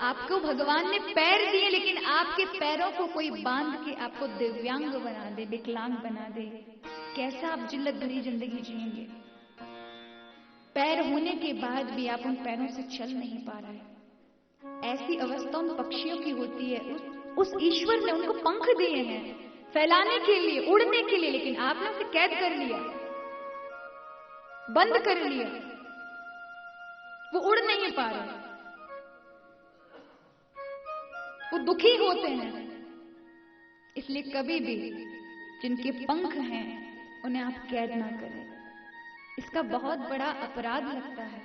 आपको भगवान ने पैर दिए, लेकिन आपके पैरों को कोई बांध के आपको दिव्यांग बना दे, विकलांग बना दे, कैसा आप जिल्लत भरी जिंदगी जिएंगे? पैर होने के बाद भी आप उन पैरों से चल नहीं पा रहे। ऐसी अवस्था उन पक्षियों की होती है। उस ईश्वर ने उनको पंख दिए हैं फैलाने के लिए, उड़ने के लिए, लेकिन आपने उसे कैद कर लिया, बंद कर लिया। वो उड़ नहीं पा रहे, वो दुखी होते हैं। इसलिए कभी भी जिनके पंख हैं उन्हें आप कैद ना करें। इसका बहुत बड़ा अपराध लगता है।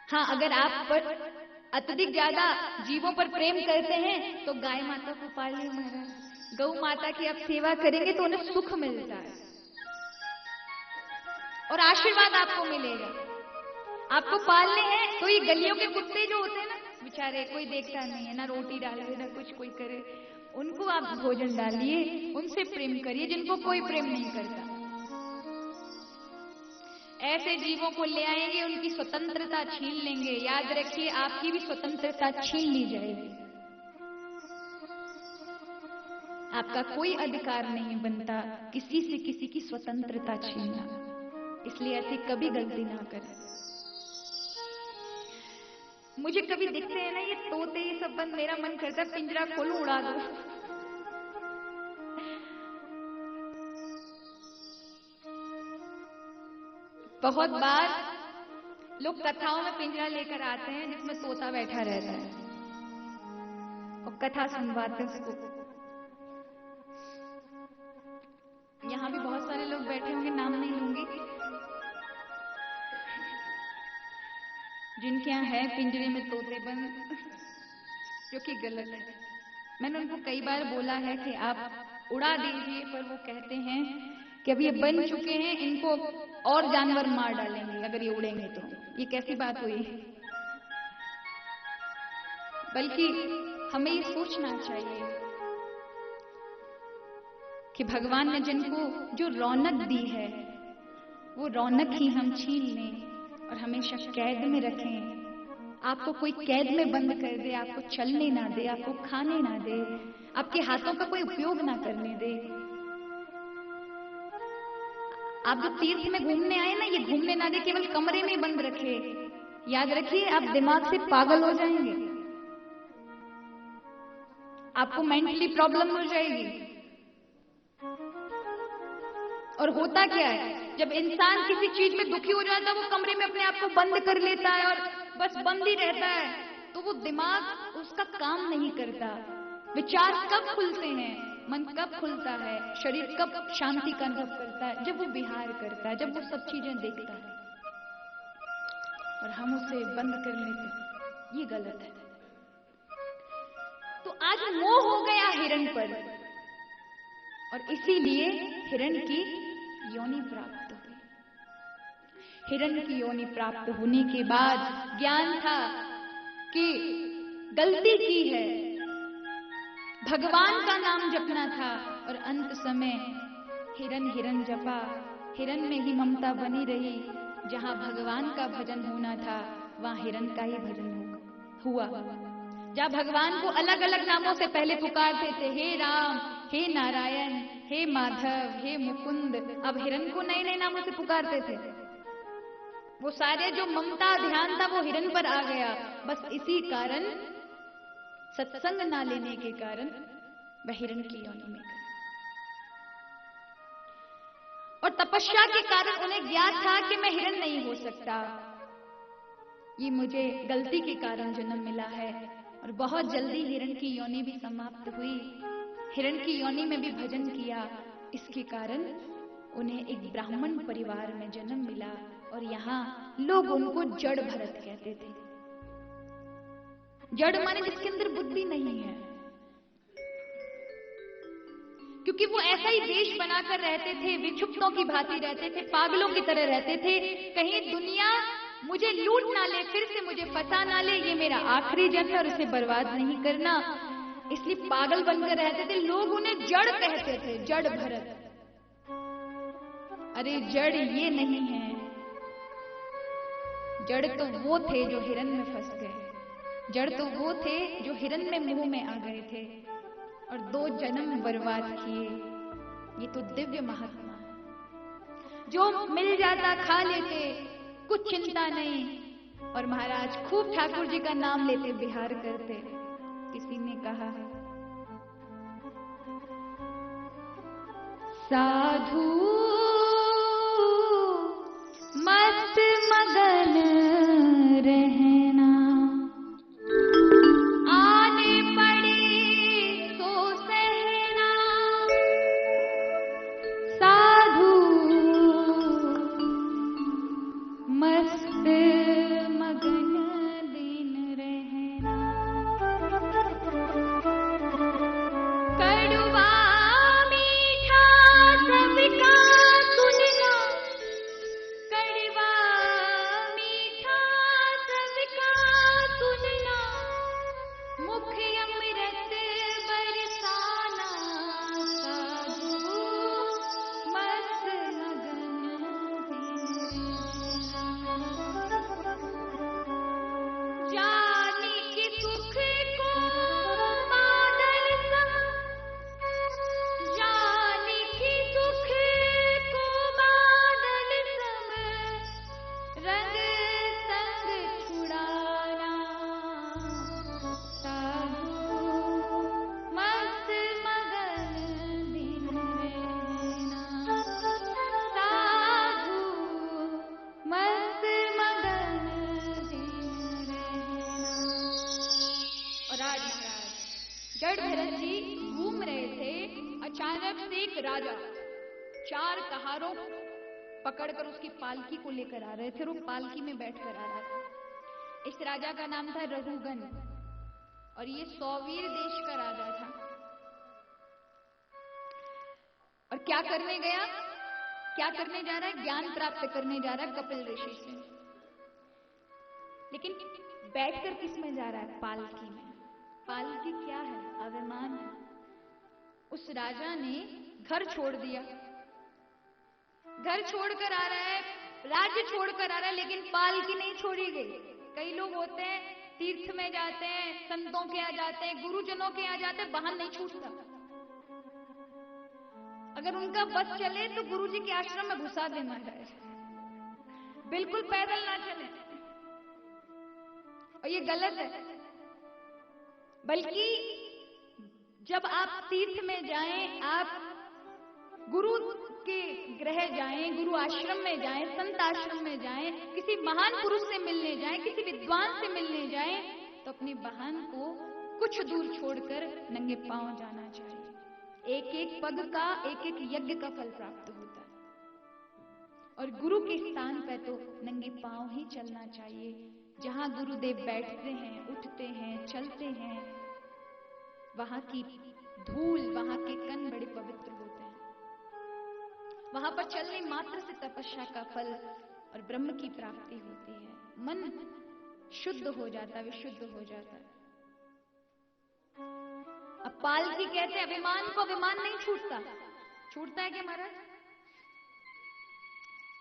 हाँ, अगर आप पर अत्यधिक ज्यादा जीवों पर प्रेम करते हैं तो गाय माता को पालिए महाराज। गौ माता की आप सेवा करेंगे तो उन्हें सुख मिलता है और आशीर्वाद आपको मिलेगा। आपको पालने हैं तो ये गलियों के कुत्ते जो होते हैं ना, बेचारे कोई देखता नहीं है, ना रोटी डाले ना कुछ कोई करे, उनको आप भोजन डालिए, उनसे प्रेम करिए जिनको कोई प्रेम नहीं करता। ऐसे जीवों को ले आएंगे, उनकी स्वतंत्रता छीन लेंगे। याद रखिए, आपकी भी स्वतंत्रता छीन ली जाएगी। आपका कोई अधिकार नहीं बनता किसी से किसी की स्वतंत्रता छीनना। इसलिए ऐसी कभी गलती ना करें। मुझे कभी दिखते हैं ना ये तोते, ये सब बंद, मेरा मन करता है पिंजरा खोलूं, उड़ा दो। बहुत बार लोग कथाओं में पिंजरा लेकर आते हैं जिसमें तोता बैठा रहता है और कथा सुनवाते हैं उसको। यहाँ भी बहुत सारे लोग बैठे होंगे, नाम नहीं लूंगी, जिनके यहाँ है पिंजरे में तोते बंद, जो कि गलत है। मैंने उनको कई बार बोला है कि आप उड़ा दीजिए, पर वो कहते हैं कि अब ये बन चुके हैं, इनको और जानवर मार डालेंगे अगर ये उड़ेंगे तो। ये कैसी बात हुई? बल्कि हमें ये सोचना चाहिए कि भगवान ने जिनको जो रौनक दी है, वो रौनक ही हम छीन लें और हमेशा कैद में रखें। आपको कोई कैद में बंद कर दे, आपको चलने ना दे, आपको खाने ना दे, आपके हाथों का कोई उपयोग ना करने दे। आप जो तीर्थ में घूमने आए ना, ये घूमने ना दे, केवल कमरे में बंद रखे। याद रखिए, आप दिमाग से पागल हो जाएंगे, आपको मेंटली प्रॉब्लम हो जाएगी। और होता क्या है, जब इंसान किसी चीज में दुखी हो जाता है, वो कमरे में अपने आप को बंद कर लेता है और बस बंद ही रहता है, तो वो दिमाग उसका काम नहीं करता। विचार कब खुलते हैं, मन कब खुलता है, शरीर कब शांति का अनुभव करता है? जब वो विहार करता है, जब वो सब चीजें देखता है। और हम उसे बंद कर लेते हैं, ये गलत है। तो आज मोह हो गया हिरण पर, और इसीलिए हिरण की योनि प्राप्त हुई। हिरण की योनि प्राप्त होने के बाद ज्ञान था कि गलती की है, भगवान का नाम जपना था, और अंत समय हिरण हिरण जपा। हिरण में ही ममता बनी रही। जहां भगवान का भजन होना था, वहां हिरण का ही भजन हुआ। जहां भगवान को अलग अलग नामों से पहले पुकारते थे, हे राम, हे नारायण, हे माधव, हे मुकुंद, अब हिरण को नए नए नामों से पुकारते थे। वो सारे जो ममता ध्यान था वो हिरण पर आ गया। बस इसी कारण, सत्संग ना लेने के कारण, वह हिरण की योनि में गए। और तपस्या के कारण उन्हें ज्ञात था कि मैं हिरण नहीं हो सकता, ये मुझे गलती के कारण जन्म मिला है। और बहुत जल्दी हिरण की योनि भी समाप्त हुई। हिरण की योनि में भी भजन किया, इसके कारण उन्हें एक ब्राह्मण परिवार में जन्म मिला। और यहाँ लोग उनको जड़ भरत कहते थे। जड़ माने जिसके अंदर बुद्धि नहीं है, क्योंकि वो ऐसा ही देश बनाकर रहते थे, विक्षुब्धों की भांति रहते थे, पागलों की तरह रहते थे। कहीं दुनिया मुझे लूट ना ले, फिर से मुझे फंसा ना ले, ये मेरा आखिरी जन्म है और इसे बर्बाद नहीं करना, इसलिए पागल बनकर रहते थे। लोग उन्हें जड़ कहते थे, जड़ भरत। अरे जड़ ये नहीं है, जड़ तो वो थे जो हिरन में फंस गए, जड़ तो वो थे जो हिरन में मुंह में आ गए थे और 2 जन्म बर्बाद किए। ये तो दिव्य महात्मा है। जो मिल जाता खा लेते, कुछ चिंता नहीं, और महाराज खूब ठाकुर जी का नाम लेते बिहार करते। किसी ने कहा साधु मस्त मगन रहना, आने पड़े तो सहना, साधु मस्त मगन दिन रहना। कड़वा मीठा सबका सुनना, कड़वा मीठा सबका सुनना, मुख अमृत बरसाना, साधु मस्त मगन दिन रहना। जानी कि सुख को बादल सम, जानी कि सुख को बादल सम, रंग संग छुड़ाना, साधु मस्त मगन दिन रहना, साधु मस्त मगन दिन रहना। और आज महाराज जड़ भरत जी घूम रहे थे, अचानक से एक राजा 4 कहारों पकड़कर उसकी पालकी को लेकर आ रहे थे और वो पालकी में बैठकर आ रहा था। इस राजा का नाम था रघुगन और ये सौवीर देश का राजा था। और क्या करने गया, क्या करने जा रहा है? ज्ञान प्राप्त करने जा रहा है कपिल ऋषि से। लेकिन बैठकर किस में जा रहा है? पालकी में। पालकी क्या है? अभिमान है। उस राजा ने घर छोड़ दिया, घर छोड़कर आ रहा है, राज्य छोड़कर आ रहा है, लेकिन पालकी नहीं छोड़ी गई। कई लोग होते हैं तीर्थ में जाते हैं, संतों के यहाँ जाते हैं, गुरुजनों के यहाँ जाते हैं, वाहन नहीं छूटता। अगर उनका बस चले तो गुरुजी के आश्रम में घुसा देना है, बिल्कुल पैदल ना चले, और ये गलत है। बल्कि जब आप तीर्थ में जाएं, आप गुरु के गृह जाएं, गुरु आश्रम में जाएं, संत आश्रम में जाएं, किसी महान पुरुष से मिलने जाएं, किसी विद्वान से मिलने जाएं, तो अपने वाहन को कुछ दूर छोड़कर नंगे पांव जाना चाहिए। एक एक पग का, एक एक यज्ञ का फल प्राप्त होता है। और गुरु के स्थान पर तो नंगे पांव ही चलना चाहिए। जहां गुरुदेव बैठते हैं, उठते हैं, चलते हैं, वहां की धूल, वहां के कण बड़े पवित्र होते हैं। वहां पर चलने मात्र से तपस्या का फल और ब्रह्म की प्राप्ति होती है। मन शुद्ध हो जाता है, विशुद्ध हो जाता है। अब पालकी कहते हैं अभिमान को अभिमान नहीं छूटता। छूटता है क्या महाराज?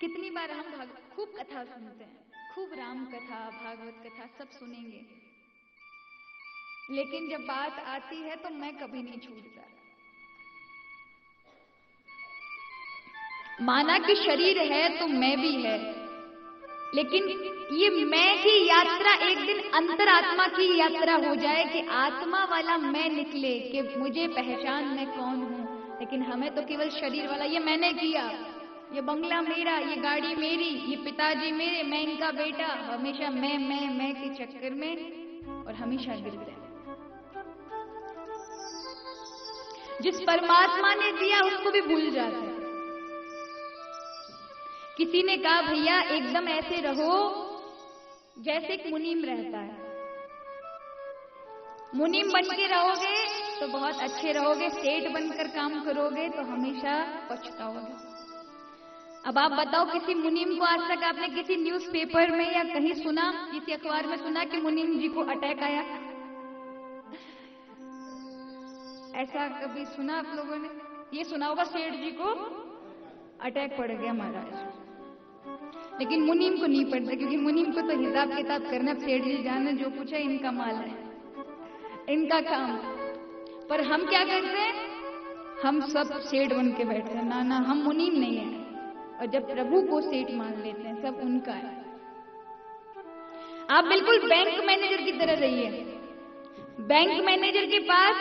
कितनी बार हम खूब कथा सुनते हैं, खूब राम कथा, भागवत कथा सब सुनेंगे, लेकिन जब बात आती है तो मैं कभी नहीं छूटता। माना कि शरीर है तो मैं भी है, लेकिन ये मैं की यात्रा एक दिन अंतरात्मा की यात्रा हो जाए कि आत्मा वाला मैं निकले, कि मुझे पहचान मैं कौन हूं। लेकिन हमें तो केवल शरीर वाला, ये मैंने किया, ये बंगला मेरा, ये गाड़ी मेरी, ये पिताजी मेरे, मैं इनका बेटा, हमेशा मैं के चक्कर में और हमेशा गिरते हैं। जिस परमात्मा ने दिया उसको भी भूल जाते हैं। किसी ने कहा भैया एकदम ऐसे रहो जैसे एक मुनीम रहता है। मुनीम बन के रहोगे तो बहुत अच्छे रहोगे, सेठ बनकर काम करोगे तो हमेशा पछताओगे। अब आप बताओ, किसी मुनीम को आज तक आपने किसी न्यूज़पेपर में या कहीं सुना, किसी अखबार में सुना कि मुनीम जी को अटैक आया? ऐसा कभी सुना आप लोगों ने? ये सुना होगा सेठ जी को अटैक पड़ गया महाराज। लेकिन मुनीम को नहीं पड़ता, क्योंकि मुनीम को तो हिसाब किताब करना, सेठ जी जाने जो कुछ है इनका माल है, इनका काम। पर हम क्या करते हैं, हम सब सेठ बन के बैठते हैं। ना ना, हम मुनीम नहीं है। और जब प्रभु को सेठ मान लेते हैं, सब उनका है। आप बिल्कुल बैंक मैनेजर की तरह रहिए। बैंक मैनेजर के पास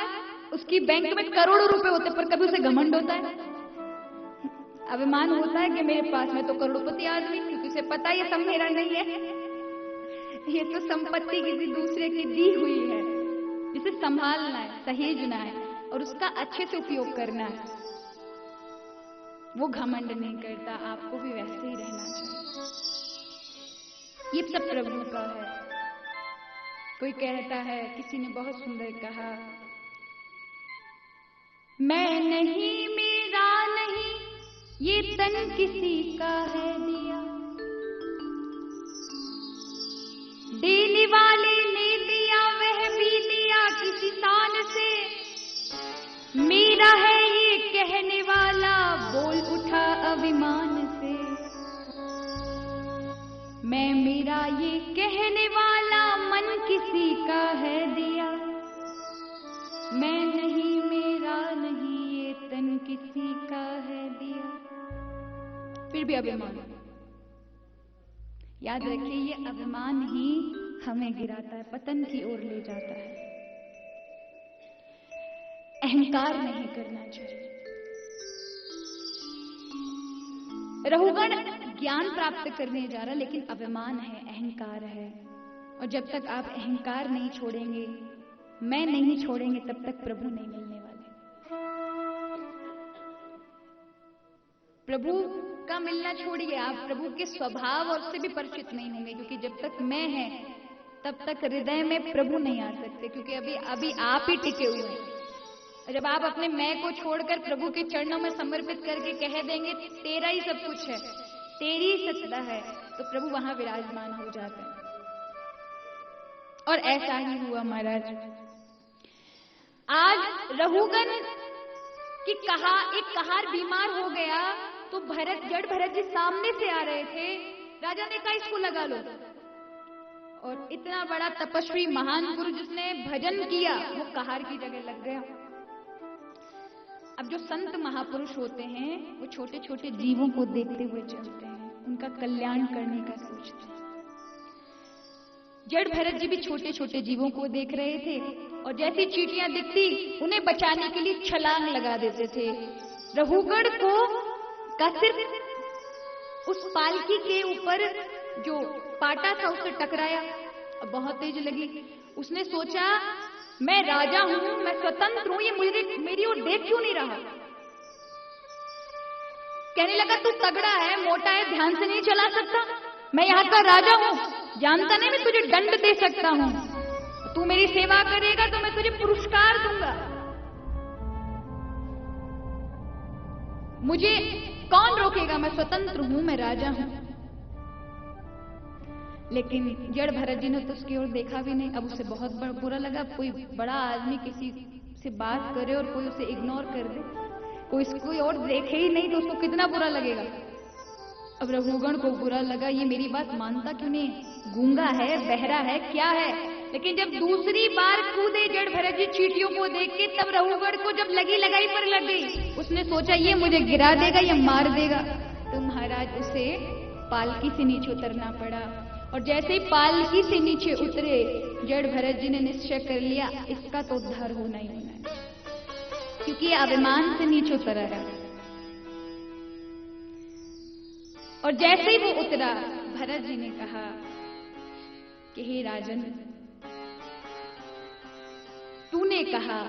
उसकी बैंक में करोड़ों रुपए होते हैं, पर कभी उसे घमंड होता है, अभिमान होता है कि मेरे पास में तो करोड़पति आदमी, क्योंकि उसे पता है ये सब मेरा नहीं है, ये तो संपत्ति किसी दूसरे की दी हुई है, जिसे संभालना है, सहेजना है और उसका अच्छे से उपयोग करना है। वो घमंड नहीं करता। आपको भी वैसे ही रहना चाहिए। ये सब प्रभु का है। कोई कहता है, किसी ने बहुत सुंदर कहा, मैं नहीं मेरा नहीं ये तन किसी का है दिया, देने वाले ने दिया वह भी दिया किसी शान से, मेरा है ये कहने वाला बोल उठा अभिमान से, मैं मेरा ये कहने वाला मन किसी का है दिया, मैं नहीं मेरा नहीं ये तन किसी का है दिया। फिर भी अभिमान। याद रखिए, ये अभिमान ही हमें गिराता है, पतन की ओर ले जाता है। अहंकार नहीं करना चाहिए। रहुगण ज्ञान प्राप्त करने जा रहा, लेकिन अभिमान है, अहंकार है। और जब तक आप अहंकार नहीं छोड़ेंगे, मैं नहीं छोड़ेंगे, तब तक प्रभु नहीं मिलने वाले। प्रभु का मिलना छोड़िए, आप प्रभु के स्वभाव और से भी परिचित नहीं होंगे, क्योंकि जब तक मैं है तब तक हृदय में प्रभु नहीं आ सकते, क्योंकि अभी आप ही टिके हुए हैं। जब आप अपने मैं को छोड़कर प्रभु के चरणों में समर्पित करके कह देंगे तेरा ही सब कुछ है, तेरी ही सत्ता है, तो प्रभु वहां विराजमान हो जाते हैं। और ऐसा ही हुआ महाराज। आज रहुगण की एक कहार बीमार हो गया, तो जड़ भरत जी सामने से आ रहे थे। राजा ने कहा इसको लगा लो। और इतना बड़ा तपस्वी महान पुरुष जिसने भजन किया, वो कहार की जगह लग गया। अब जो संत महापुरुष होते हैं, वो छोटे छोटे जीवों को देखते हुए चलते हैं, उनका कल्याण करने का सोचते हैं। जड़ भरत जी भी छोटे छोटे जीवों को देख रहे थे, और जैसी चींटियां दिखती उन्हें बचाने के लिए छलांग लगा देते थे। रहुगण का सिर्फ उस पालकी के ऊपर जो पाटा था उससे टकराया, बहुत तेज लगी। उसने सोचा मैं राजा हूं, मैं स्वतंत्र हूं, ये मेरी ओर देख क्यों नहीं रहा। कहने लगा तू तगड़ा है, मोटा है, ध्यान से नहीं चला सकता, मैं यहाँ का राजा हूं, जानता नहीं मैं तुझे दंड दे सकता हूं, तू मेरी सेवा करेगा तो मैं तुझे पुरस्कार दूंगा, मुझे कौन रोकेगा, मैं स्वतंत्र हूं, मैं राजा हूं। लेकिन जड़ भरत जी ने तो उसकी ओर देखा भी नहीं। अब उसे बहुत बुरा लगा, कोई बड़ा आदमी किसी से बात करे और कोई उसे इग्नोर कर दे, कोई और देखे ही नहीं तो उसको कितना बुरा लगेगा। अब रघुगण को बुरा लगा, ये मेरी बात मानता क्यों नहीं, गूंगा है, बहरा है, क्या है। लेकिन जब दूसरी बार कूदे जड़ भरत जी चींटियों को देख के, तब रघुगण को जब लगाई पर लग गई, उसने सोचा ये मुझे गिरा देगा या मार देगा। तो महाराज उसे पालकी से नीचे उतरना पड़ा। और जैसे ही पालकी से नीचे उतरे, जड़ भरत जी ने निश्चय कर लिया इसका तो उद्धार होना ही होना है, क्योंकि ये अभिमान से नीचे उतरा है। और जैसे ही वो उतरा, भरत जी ने कहा कि हे राजन, तूने कहा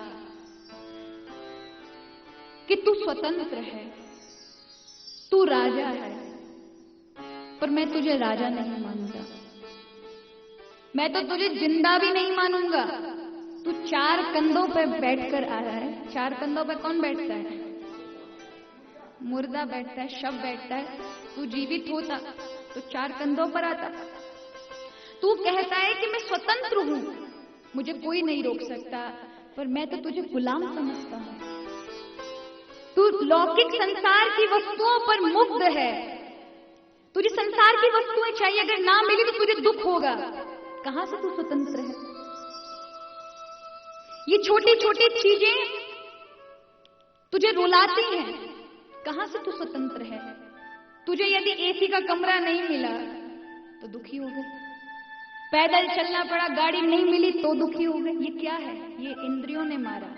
कि तू स्वतंत्र है, तू राजा है, पर मैं तुझे राजा नहीं मानूंगा, मैं तो तुझे जिंदा भी नहीं मानूंगा। तू 4 कंधों पर बैठकर आ रहा है। 4 कंधों पर कौन बैठता है? मुर्दा बैठता है, शव बैठता है। तू जीवित होता तो 4 कंधों पर आता। तू कहता है कि मैं स्वतंत्र हूं, मुझे कोई नहीं रोक सकता, पर मैं तो तुझे गुलाम समझता हूं। तू लौकिक संसार की वस्तुओं पर मुग्ध है, तुझे संसार की वस्तुएं चाहिए, अगर ना मिली तो तुझे दुख होगा। कहां से तू स्वतंत्र है? ये छोटी छोटी चीजें तुझे रुलाती हैं, कहां से तू स्वतंत्र है? तुझे यदि एसी का कमरा नहीं मिला तो दुखी हो गए, पैदल चलना पड़ा, गाड़ी नहीं मिली तो दुखी हो गए। ये क्या है? ये इंद्रियों ने मारा।